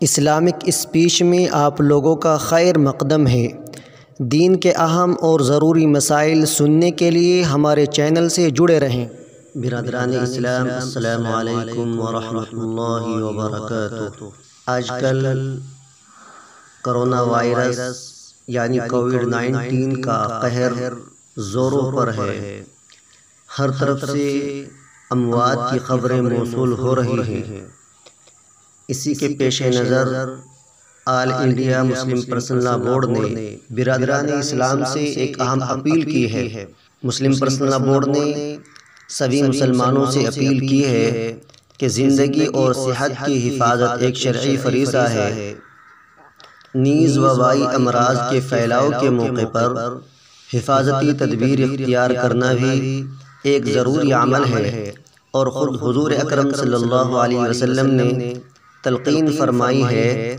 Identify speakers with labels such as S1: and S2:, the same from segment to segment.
S1: Islamic speech میں آپ لوگوں کا خیر مقدم ہے۔ دین کے اہم اور ضروری مسائل سننے کے لیے ہمارے چینل سے جڑے رہیں۔
S2: برادران اسلام، السلام علیکم ورحمۃ اللہ وبرکاتہ۔ آج کل کرونا وائرس یعنی کووڈ-19 کا قہر زوروں پر ہے۔ ہر طرف سے اموات کی خبریں موصول ہو رہی ہیں۔ اسی کے پیش نظر all India Muslim personal law board نے برادران اسلام سے ایک اہم اپیل کی ہے۔ مسلم پرسنل لاء بورڈ نے سبھی مسلمانوں سے اپیل کی ہے کہ زندگی اور صحت کی حفاظت ایک شرعی فریضہ ہے، نیز وبائی امراض کے پھیلاؤ کے موقع پر حفاظتی تدبیر اختیار کرنا بھی ایک ضروری عمل ہے، اور خود حضور اکرم صلی اللہ علیہ وسلم نے تلقین فرمائی ہے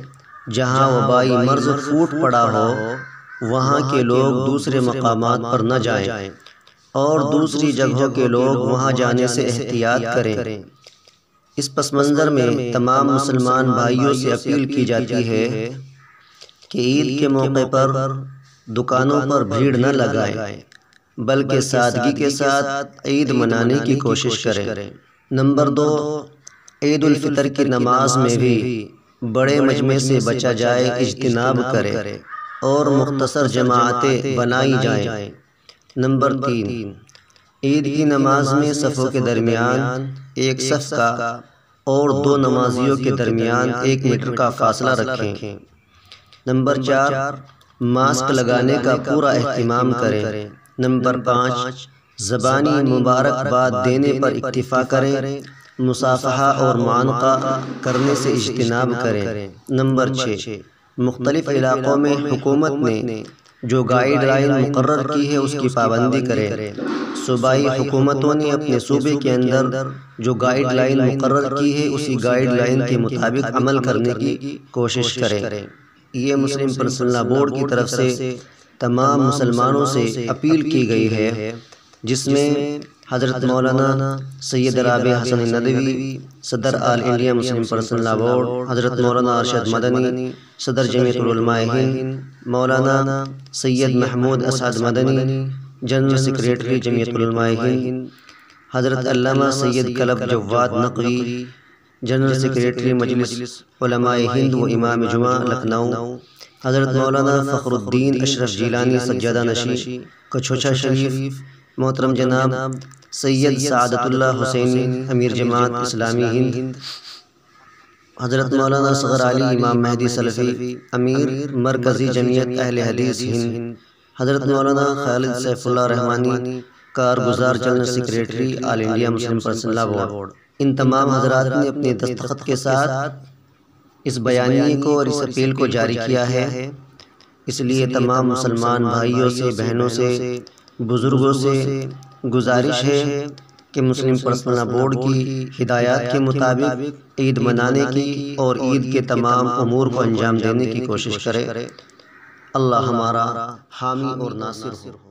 S2: جہاں وبائی مرض پھوٹ پڑا ہو وہاں کے لوگ دوسرے مقامات پر نہ جائیں اور دوسری جگہوں کے لوگ وہاں جانے سے احتیاط کریں۔ اس پس منظر میں تمام مسلمان بھائیوں سے اپیل کی جاتی ہے کہ عید کے موقع پر دکانوں پر بھیڑ نہ لگائیں بلکہ سادگی کے ساتھ عید منانے کی کوشش کریں۔ نمبر 2، عید الفطر کی نماز میں بھی بڑے مجمع سے بچا جائے، اجتناب کرے اور مختصر جماعتیں بنائی جائیں۔ نمبر 3، عید کی نماز میں صفوں کے درمیان ایک صف کا اور 2 نمازیوں کے درمیان 1 میٹر کا فاصلہ رکھیں۔ نمبر 4، ماسک لگانے کا پورا اہتمام کریں۔ نمبر 5، زبانی مبارکباد دینے پر اکتفا کریں، مصافحہ اور معانقہ کرنے سے اجتناب کریں۔ نمبر 6، مختلف علاقوں میں حکومت نے جو گائیڈ لائن مقرر کی ہے اس کی پابندی کریں۔ صوبائی حکومتوں نے اپنے صوبے کے اندر جو گائیڈ لائن مقرر کی ہے اسی گائیڈ لائن کے مطابق عمل کرنے کی کوشش کریں۔ یہ مسلم پرسنل لاء بورڈ کی طرف سے تمام مسلمانوں سے اپیل کی گئی ہے، جس میں حضرت مولانا سید رابع حسن ندوی صدر all India Muslim personal law board, حضرت مولانا ارشد مدنی صدر جمعیت العلماء ہند، مولانا سید محمود اسعد مدنی جنرل سیکریٹری جمعیت العلماء ہند، حضرت علامہ سید کلب جواد نقوی جنرل سیکریٹری مجلس علماء ہند و امام جمعہ لکھنؤ، حضرت مولانا فخر الدین اشرف جیلانی سجادہ نشین کچھوچا شریف، محترم جناب سید سعادت اللہ حسینی امیر جماعت اسلامی ہند، حضرت مولانا اصغر علی امام مہدی سلفی امیر مرکزی جمعیت اہل حدیث ہند، حضرت مولانا خالد سیف اللہ رحمانی کارگزار general secretary all India Muslim personal law board. ان تمام حضرات نے اپنے دستخط کے ساتھ اس بیانیے کو اور اس اپیل کو جاری کیا ہے۔ اس لیے تمام مسلمان بھائیوں سے، بہنوں سے، بزرگوں سے گزارش ہے کہ مسلم پرسنل لاء بورڈ کی ہدایات کے مطابق عید منانے کی اور عید کے تمام امور کو انجام دینے کی کوشش کرے۔ اللہ ہمارا حامی اور ناصر ہو۔